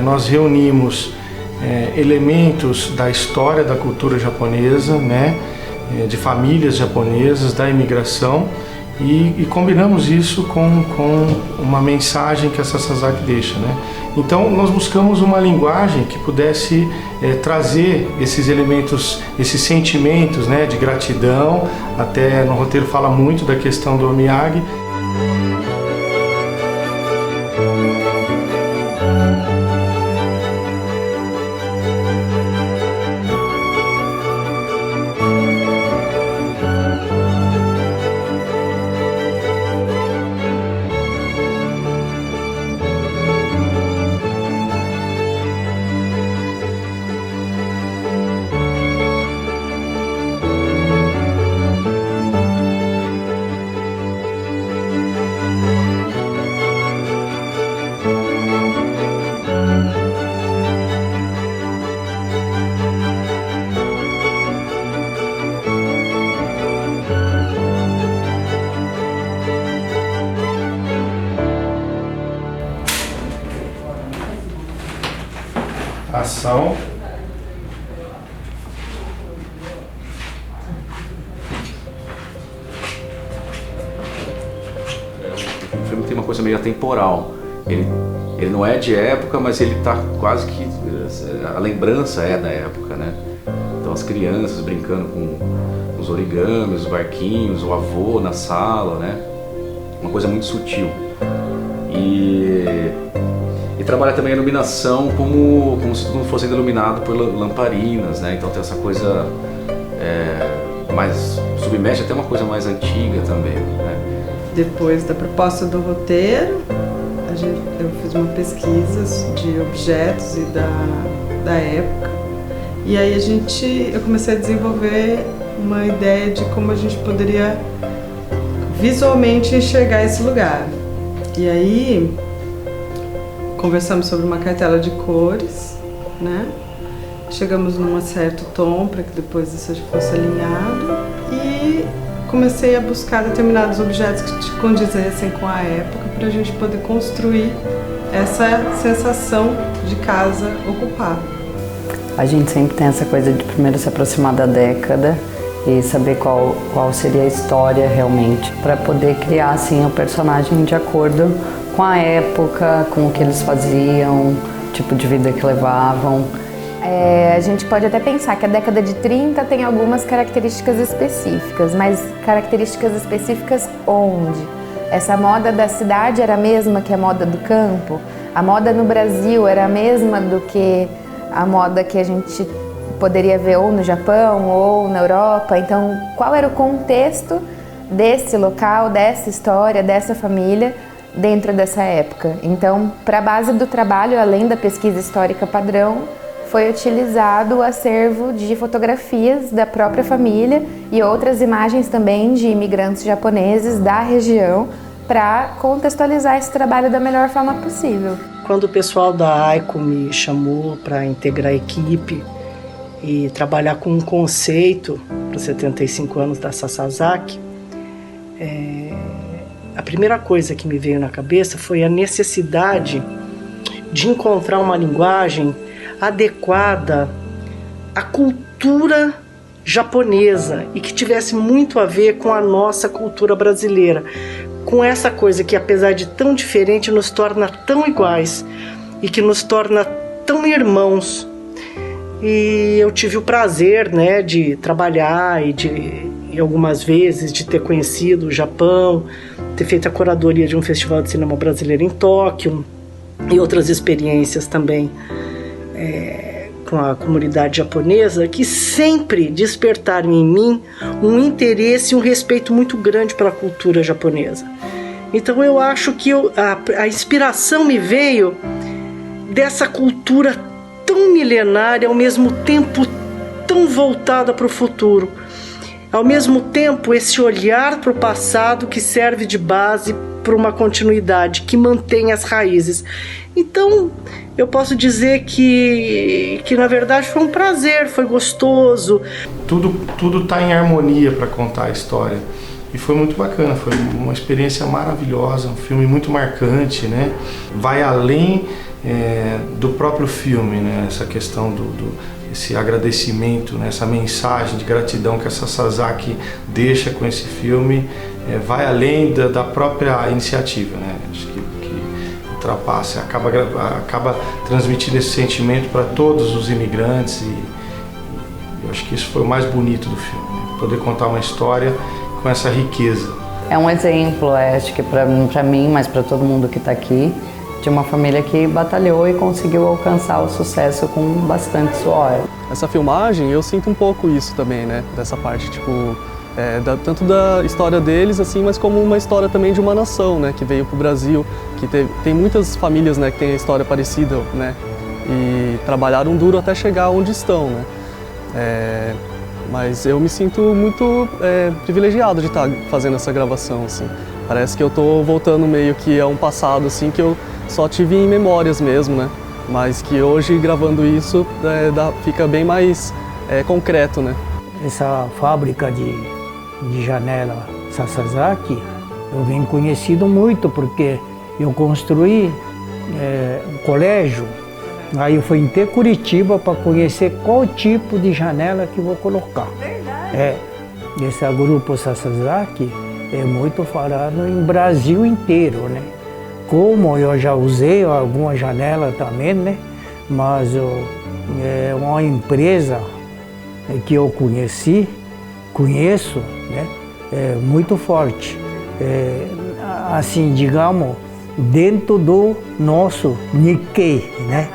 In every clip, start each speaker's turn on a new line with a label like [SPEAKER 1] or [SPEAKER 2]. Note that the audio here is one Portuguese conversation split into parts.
[SPEAKER 1] Nós reunimos elementos da história da cultura japonesa, né, de famílias japonesas, da imigração, e combinamos isso com uma mensagem que a Sasazaki deixa, né? Então nós buscamos uma linguagem que pudesse trazer esses elementos, esses sentimentos, né, de gratidão. Até no roteiro fala muito da questão do omiyage. Ação.
[SPEAKER 2] O filme tem uma coisa meio atemporal. Ele não é de época, mas ele tá quase que... a lembrança é da época, né? Então as crianças brincando com os origamis, os barquinhos, o avô na sala, né? Uma coisa muito sutil. E trabalha também a iluminação como se tudo fosse iluminado por lamparinas, né? Então tem essa coisa mais... submete até uma coisa mais antiga também, né? Depois
[SPEAKER 3] da proposta do roteiro, eu fiz uma pesquisa de objetos e da época. E aí eu comecei a desenvolver uma ideia de como a gente poderia visualmente enxergar esse lugar. E aí conversamos sobre uma cartela de cores, né? Chegamos num certo tom para que depois isso fosse alinhado e comecei a buscar determinados objetos que condizessem com a época para a gente poder construir essa sensação de casa ocupada.
[SPEAKER 4] A gente sempre tem essa coisa de primeiro se aproximar da década e saber qual seria a história realmente, para poder criar assim o personagem de acordo com a época, com o que eles faziam, o tipo de vida que levavam.
[SPEAKER 5] A gente pode até pensar que a década de 30 tem algumas características específicas, mas características específicas onde? Essa moda da cidade era a mesma que a moda do campo? A moda no Brasil era a mesma do que a moda que a gente poderia ver ou no Japão ou na Europa? Então, qual era o contexto desse local, dessa história, dessa família dentro dessa época? Então, para a base do trabalho, além da pesquisa histórica padrão, foi utilizado o acervo de fotografias da própria família e outras imagens também de imigrantes japoneses da região para contextualizar esse trabalho da melhor forma possível.
[SPEAKER 6] Quando o pessoal da AICO me chamou para integrar a equipe e trabalhar com um conceito para os 75 anos da Sasazaki, a primeira coisa que me veio na cabeça foi a necessidade de encontrar uma linguagem adequada à cultura japonesa e que tivesse muito a ver com a nossa cultura brasileira, com essa coisa que, apesar de tão diferente, nos torna tão iguais e que nos torna tão irmãos. E eu tive o prazer, né, de trabalhar e algumas vezes de ter conhecido o Japão, ter feito a curadoria de um festival de cinema brasileiro em Tóquio e outras experiências também com a comunidade japonesa, que sempre despertaram em mim um interesse e um respeito muito grande pela cultura japonesa. Então eu acho que a inspiração me veio dessa cultura tão milenária, ao mesmo tempo tão voltada para o futuro. Ao mesmo tempo, esse olhar para o passado que serve de base para uma continuidade, que mantém as raízes. Então, eu posso dizer que na verdade foi um prazer, foi gostoso.
[SPEAKER 1] Tudo está em harmonia para contar a história. e foi muito bacana, foi uma experiência maravilhosa, um filme muito marcante, né? Vai além do próprio filme, né? Essa questão esse agradecimento, né? Essa mensagem de gratidão que a Sasazaki deixa com esse filme, vai além da própria iniciativa, né? Acho que ultrapassa, acaba transmitindo esse sentimento para todos os imigrantes, e eu acho que isso foi o mais bonito do filme, né? Poder contar uma história com essa riqueza.
[SPEAKER 4] É um exemplo, acho que para mim, mas para todo mundo que está aqui, de uma família que batalhou e conseguiu alcançar o sucesso com bastante suor.
[SPEAKER 7] Essa filmagem, eu sinto um pouco isso também, né? Dessa parte, tipo, tanto da história deles, assim, mas como uma história também de uma nação, né? Que veio pro Brasil, que tem muitas famílias, né? Que tem a história parecida, né? E trabalharam duro até chegar onde estão, né? Mas eu me sinto muito privilegiado de estar fazendo essa gravação, assim. Parece que eu tô voltando meio que a um passado, assim, que eu só tive em memórias mesmo, né? Mas que hoje, gravando isso, fica bem mais concreto, né?
[SPEAKER 8] Essa fábrica de janela Sasazaki, eu venho conhecido muito porque eu construí um colégio, aí eu fui até Curitiba para conhecer qual tipo de janela que vou colocar. Verdade. Esse grupo Sasazaki é muito falado em Brasil inteiro, né? Como eu já usei alguma janela também, né? Mas é uma empresa que eu conheço, né? É muito forte. Assim, digamos, dentro do nosso Nikkei, né?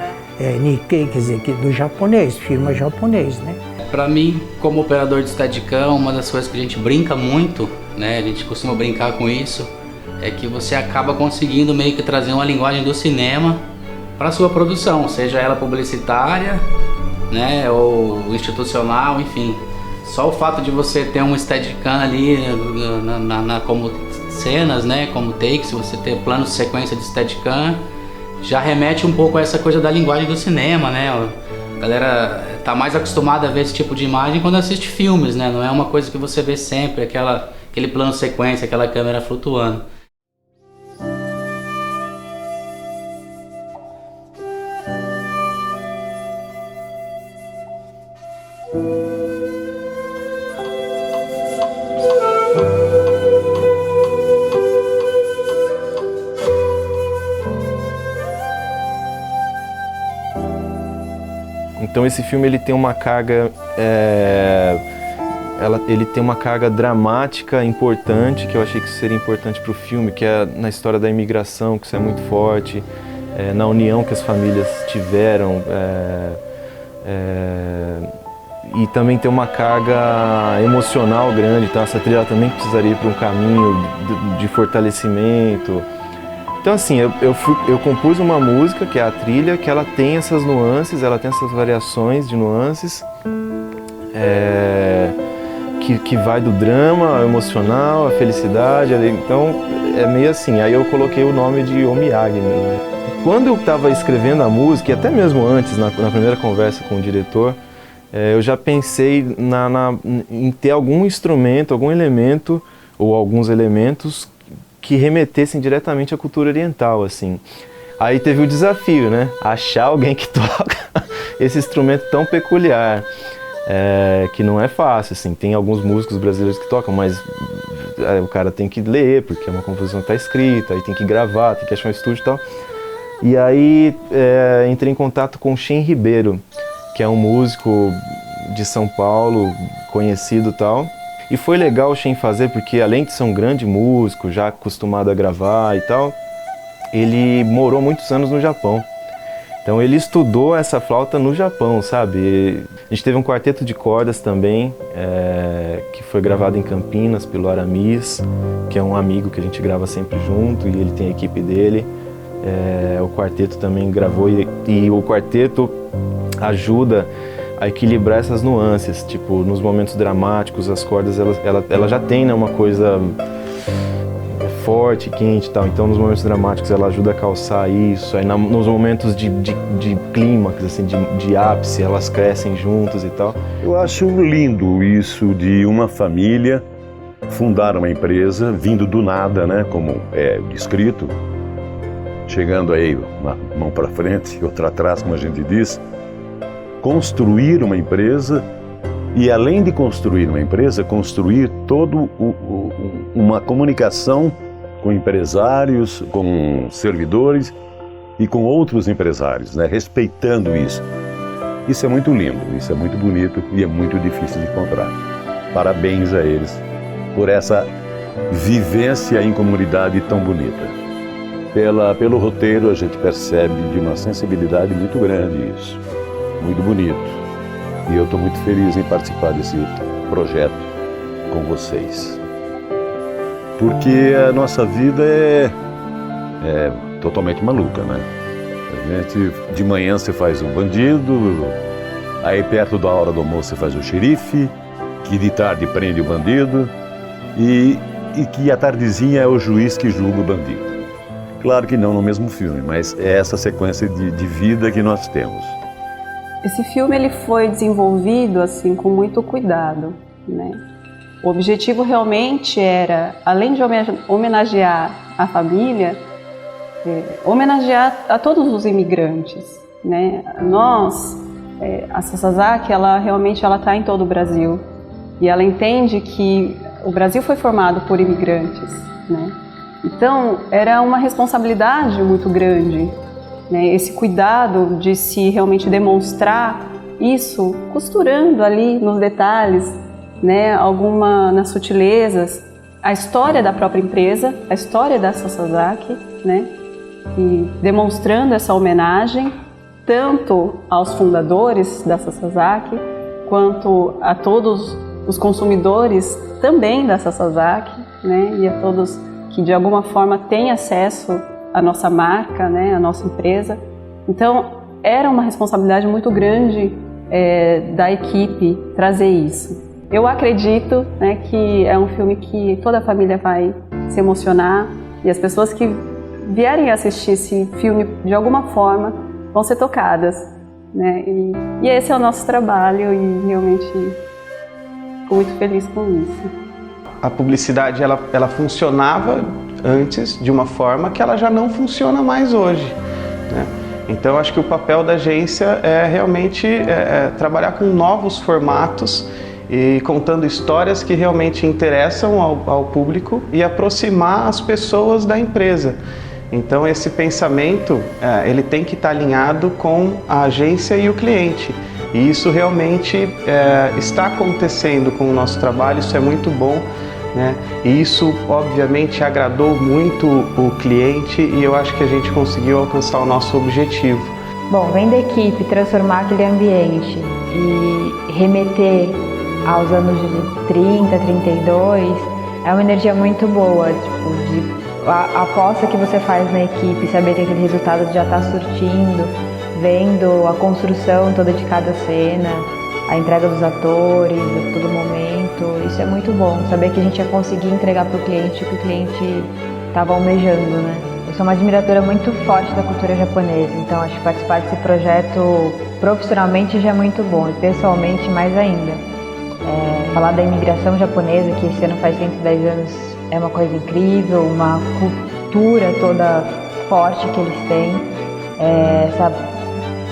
[SPEAKER 8] Nikkei quer dizer que do japonês, firma japonês, né?
[SPEAKER 9] Para mim, como operador de Steadicam, uma das coisas que a gente brinca muito, né? A gente costuma brincar com isso, é que você acaba conseguindo meio que trazer uma linguagem do cinema para sua produção, seja ela publicitária, né, ou institucional, enfim. Só o fato de você ter um Steadicam ali como cenas, né, como takes, você ter planos de sequência de Steadicam, já remete um pouco a essa coisa da linguagem do cinema, né? A galera tá mais acostumada a ver esse tipo de imagem quando assiste filmes, né? Não é uma coisa que você vê sempre, aquele plano de sequência, aquela câmera flutuando.
[SPEAKER 10] Então esse filme ele tem uma carga, ele tem uma carga dramática importante, que eu achei que seria importante para o filme, que é na história da imigração, que isso é muito forte, na união que as famílias tiveram, e também tem uma carga emocional grande, então essa trilha também precisaria ir para um caminho de fortalecimento. Então assim, eu compus uma música, que é a trilha, que ela tem essas nuances, ela tem essas variações de nuances, que vai do drama ao emocional, à felicidade, então é meio assim, aí eu coloquei o nome de Omiyage mesmo. Quando eu estava escrevendo a música, e até mesmo antes, na primeira conversa com o diretor, eu já pensei em ter algum instrumento, algum elemento, ou alguns elementos, que remetessem diretamente à cultura oriental, assim. Aí teve o desafio, né? Achar alguém que toca esse instrumento tão peculiar, que não é fácil, assim. Tem alguns músicos brasileiros que tocam, mas o cara tem que ler, porque é uma composição que está escrita, aí tem que gravar, tem que achar um estúdio e tal. E aí entrei em contato com o Shen Ribeiro, que é um músico de São Paulo, conhecido e tal. E foi legal o Shen fazer, porque além de ser um grande músico, já acostumado a gravar e tal, ele morou muitos anos no Japão. Então ele estudou essa flauta no Japão, sabe? A gente teve um quarteto de cordas também, que foi gravado em Campinas pelo Aramis, que é um amigo que a gente grava sempre junto, e ele tem a equipe dele. O quarteto também gravou, e o quarteto ajuda a equilibrar essas nuances, tipo, nos momentos dramáticos, as cordas, ela já tem, né, uma coisa forte, quente e tal, então nos momentos dramáticos ela ajuda a calçar isso, aí nos momentos de clímax, assim, de ápice, elas crescem juntos e tal.
[SPEAKER 11] Eu acho lindo isso de uma família fundar uma empresa, vindo do nada, né, como é descrito, chegando aí uma mão para frente e outra atrás, como a gente diz, construir uma empresa e, além de construir uma empresa, construir todo uma comunicação com empresários, com servidores e com outros empresários, né, respeitando isso. Isso é muito lindo, isso é muito bonito e é muito difícil de encontrar. Parabéns a eles por essa vivência em comunidade tão bonita. Pelo roteiro a gente percebe de uma sensibilidade muito grande isso, muito bonito. E eu estou muito feliz em participar desse projeto com vocês. Porque a nossa vida é totalmente maluca, né? A gente, de manhã você faz o bandido, aí perto da hora do almoço você faz o xerife, que de tarde prende o bandido e que à tardezinha é o juiz que julga o bandido. Claro que não no mesmo filme, mas é essa sequência de vida que nós temos.
[SPEAKER 12] Esse filme ele foi desenvolvido assim com muito cuidado, né? O objetivo realmente era, além de homenagear a família, homenagear a todos os imigrantes, né? Nós, a Sasazaki, ela realmente está em todo o Brasil e ela entende que o Brasil foi formado por imigrantes, né? Então era uma responsabilidade muito grande, né? Esse cuidado de se realmente demonstrar isso, costurando ali nos detalhes, né? Nas sutilezas, a história da própria empresa, a história da Sasazaki, né? E demonstrando essa homenagem tanto aos fundadores da Sasazaki quanto a todos os consumidores também da Sasazaki, né? E a todos que de alguma forma têm acesso à nossa marca, né? À nossa empresa. Então era uma responsabilidade muito grande da equipe trazer isso. Eu acredito, né, que é um filme que toda a família vai se emocionar e as pessoas que vierem assistir esse filme de alguma forma vão ser tocadas, né? E esse é o nosso trabalho e realmente fico muito feliz com isso.
[SPEAKER 13] A publicidade ela funcionava antes de uma forma que ela já não funciona mais hoje, né? Então acho que o papel da agência é realmente trabalhar com novos formatos e contando histórias que realmente interessam ao público e aproximar as pessoas da empresa. Então esse pensamento ele tem que estar alinhado com a agência e o cliente. E isso realmente está acontecendo com o nosso trabalho, isso é muito bom, né? E isso obviamente agradou muito o cliente e eu acho que a gente conseguiu alcançar o nosso objetivo.
[SPEAKER 14] Bom, vem da equipe transformar aquele ambiente e remeter aos anos de 30, 32, é uma energia muito boa, tipo, a aposta que você faz na equipe, saber que aquele resultado já está surtindo, vendo a construção toda de cada cena, a entrega dos atores a todo momento, isso é muito bom, saber que a gente ia conseguir entregar para o cliente o que o cliente estava almejando, né? Eu sou uma admiradora muito forte da cultura japonesa, então acho que participar desse projeto profissionalmente já é muito bom e pessoalmente mais ainda. Falar da imigração japonesa, que esse ano faz 110 anos, é uma coisa incrível, uma cultura toda forte que eles têm, essa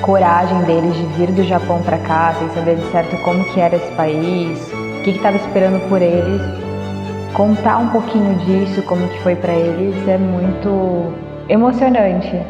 [SPEAKER 14] coragem deles de vir do Japão para cá, sem saber de certo como que era esse país, o que estava esperando por eles, contar um pouquinho disso, como que foi para eles, é muito emocionante.